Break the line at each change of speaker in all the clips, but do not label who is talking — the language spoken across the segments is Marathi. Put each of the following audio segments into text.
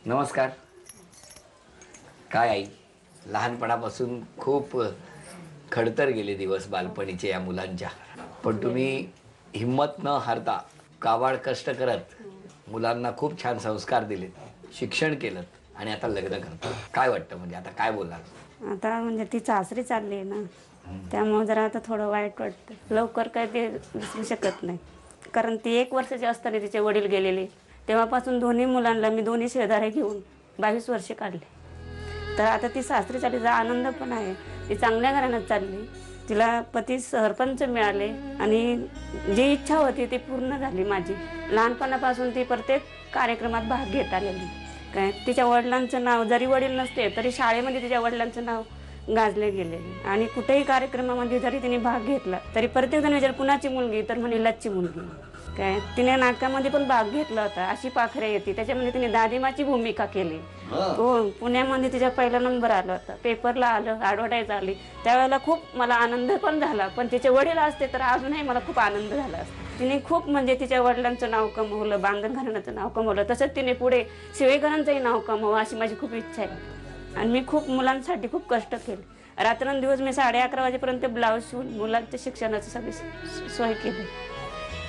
नमस्कार. काय आई, लहानपणापासून खूप खडतर गेले दिवस बालपणीचे या मुलांच्या, पण तुम्ही हिम्मत न हारता काबाड कष्ट करत मुलांना खूप छान संस्कार दिले, शिक्षण केलं आणि आता लग्न करता. काय वाटतं, म्हणजे आता काय बोलाल?
आता म्हणजे ती सासरी चालली आहे ना, त्यामुळे जरा आता थोडं वाईट वाटतं. लवकर काय ते विसरू शकत नाही, कारण ती 1 वर्षाची असताना तिचे वडील गेलेले. तेव्हापासून दोन्ही मुलांना मी दोन्ही शेजारी घेऊन 22 वर्षे काढले. तर आता ती सासरी चाललीचा आनंद पण आहे. ती चांगल्या घराण्यात चालली, तिला पती सरपंच मिळाले आणि जी इच्छा होती ती पूर्ण झाली माझी. लहानपणापासून ती प्रत्येक कार्यक्रमात भाग घेत आलेली. काय तिच्या वडिलांचं नाव, जरी वडील नसते तरी शाळेमध्ये तिच्या वडिलांचं नाव गाजले गेलेले. आणि कुठेही कार्यक्रमामध्ये जरी तिने भाग घेतला तरी प्रत्येक जण विचार कुणाची मुलगी, तर म्हणे लच्ची मुलगी. काय तिने नाटकामध्ये पण भाग घेतला होता, अशी पाखरे येते, त्याच्यामध्ये तिने दादिमाची भूमिका केली. हो, पुण्यामध्ये तिचा पहिला नंबर आला होता, पेपरला आलं, ॲडव्हर्टाईज आली. त्यावेळेला खूप मला आनंद पण झाला, पण तिचे वडील असते तर अजूनही मला खूप आनंद झाला असता. तिने खूप म्हणजे तिच्या वडिलांचं नाव कमवलं, बांधण घराण्याचं नाव कमवलं, तसंच तिने पुढे शिवेकरांचंही नाव कमवावं अशी माझी खूप इच्छा आहे. आणि मी खूप मुलांसाठी खूप कष्ट केले. रात्रंदिवस मी 11:30 वाजेपर्यंत ब्लाऊज शिवून मुलांच्या शिक्षणाची सगळी सोय केली.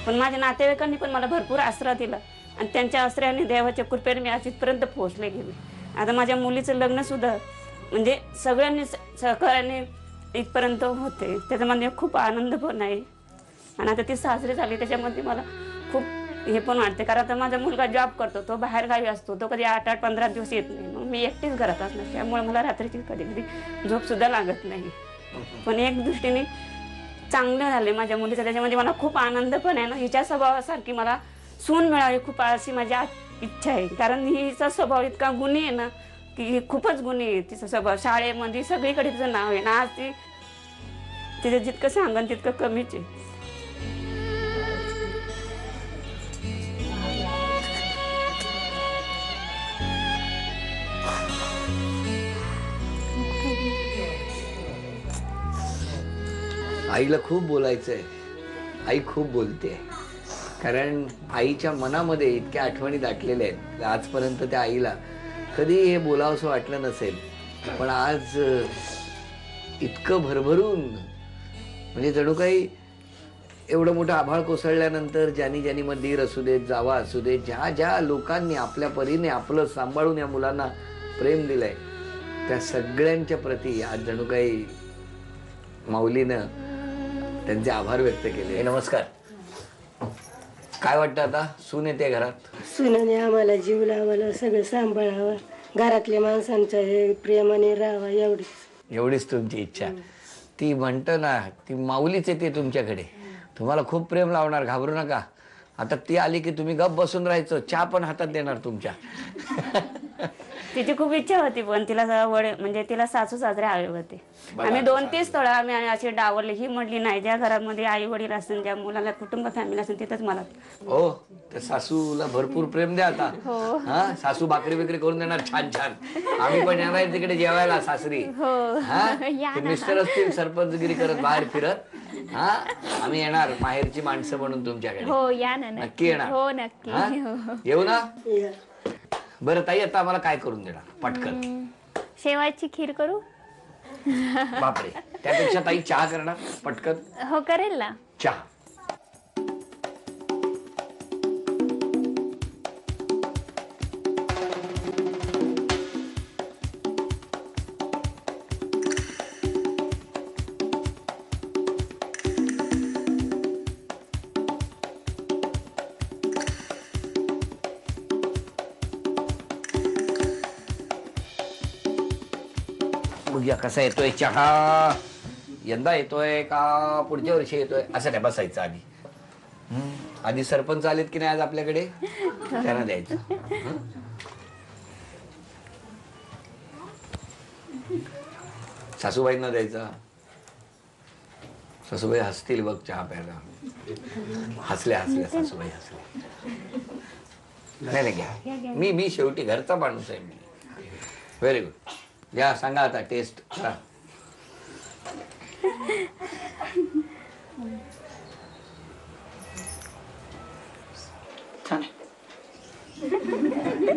पण माझ्या नातेवाईकांनी पण मला भरपूर आसरा दिला आणि त्यांच्या आश्रयाने देवाच्या कृपेने मी आज इथपर्यंत पोहोचले गेले. आता माझ्या मुलीचं लग्नसुद्धा म्हणजे सगळ्यांनी सहकार्याने इथपर्यंत होते, त्याच्यामध्ये खूप आनंद पण आहे. आणि आता ती सासरी झाली त्याच्यामध्ये मला खूप हे पण वाटते, कारण आता माझा मुलगा जॉब करतो, तो बाहेरगावी असतो, तो कधी 8-8, 15 दिवस येत नाही. मग मी एकटीच घरात असणार, त्यामुळे मला रात्रीची कधी कधी झोपसुद्धा लागत नाही. पण एक दृष्टीने चांगलं झाले माझ्या मुलीचं, त्याच्यामध्ये मला खूप आनंद पण आहे ना. हिच्या स्वभावासारखी मला सून मिळावी खूप अशी माझी इच्छा आहे, कारण हिचा स्वभाव इतका गुणी आहे ना, की खूपच गुणी आहे तिचा स्वभाव. शाळेमध्ये सगळीकडे तिचं नाव आहे ना. आज ती तिचं जितकं सांगन तितकं कमीच आहे.
आईला खूप बोलायचंय, आई खूप बोलते, कारण आईच्या मनामध्ये इतक्या आठवणी दाटलेल्या आहेत. आजपर्यंत त्या आईला कधी हे बोलावंसं वाटलं नसेल, पण आज इतकं भरभरून, म्हणजे जणू काही एवढं मोठं आभाळ कोसळल्यानंतर ज्यांनी ज्यांनी मग दीर असू देत, जावा असू देत, ज्या ज्या लोकांनी आपल्या परीने आपलं सांभाळून या मुलांना प्रेम दिलंय, त्या सगळ्यांच्या प्रती आज जणू काही माऊलीनं त्यांचे आभार व्यक्त केले. नमस्कार. काय वाटतं आता, सून येते घरात?
सुनाने आम्हाला जीव लावायला, सगळं सांभाळावं, घरातल्या माणसांचं हे प्रेमाने राहावं,
एवढीच तुमची इच्छा. ती म्हणतं ना, ती माऊलीच येते तुमच्याकडे, तुम्हाला खूप प्रेम लावणार, घाबरू नका. आता ती आली की तुम्ही गप बसून राहायचं, चहा पण हातात देणार तुमच्या.
तिची खूप इच्छा होती, पण तिला म्हणजे तिला सासू सासरे हवे होते. आम्ही 2-3 स्थळं आम्ही अशी डावरली. ही म्हटली नाही, ज्या घरामध्ये आई वडील असेल, ज्या मुलाला कुटुंब फॅमिली असेल, तिथंच मला.
हो, त्या सासूला भरपूर प्रेम द्या आता. हा, सासू भाकरी बिकरी करून देणार छान छान. आम्ही पण येणार तिकडे जेवायला सासरी. हा, मिस्टर असतील सरपंचगिरी करत बाहेर फिरत. हा, आम्ही येणार माहेरची माणसं म्हणून तुमच्याकडे.
हो, या ना,
नक्की येणार.
हो, नक्की.
येऊ ना. बरं ताई, आता आम्हाला काय करून देणार पटकन?
शेवाची खीर करू?
बापरे, त्यापेक्षा ताई चहा करणार पटकन?
हो, करेल ना.
चहा. बघूया कसा येतोय चहा, यंदा येतोय का पुढच्या वर्षी येतोय, असं नाही बसायचं आधी. आधी सरपंच आलेत की नाही आज आपल्याकडे, त्यांना द्यायचं. सासूबाईंना द्यायचा. सासूबाई हसतील बघ चहा प्यायला. हसल्या हसल्या सासूबाई हसल्या. नाही नाही, घ्या. मी शेवटी घरचा माणूस आहे मी. Very good. या, सांगा आता टेस्ट करा. छान.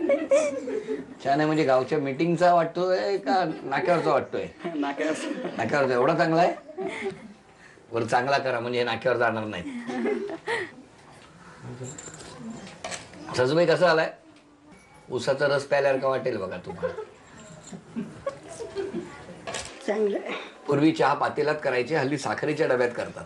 छान आहे. म्हणजे गावच्या मीटिंगचा वाटतोय का नाक्यावरचा वाटतोय? नाक्यावरचा. एवढा चांगला आहे? बरं चांगला करा म्हणजे नाक्यावर जाणार नाही. सजूबाई कसं आलाय? उसाचा रस प्यायल्यावर का वाटेल बघा तुम्हाला.
चांगलं आहे.
पूर्वी चहा पातेलात करायचे, हल्ली साखरेच्या डब्यात करतात.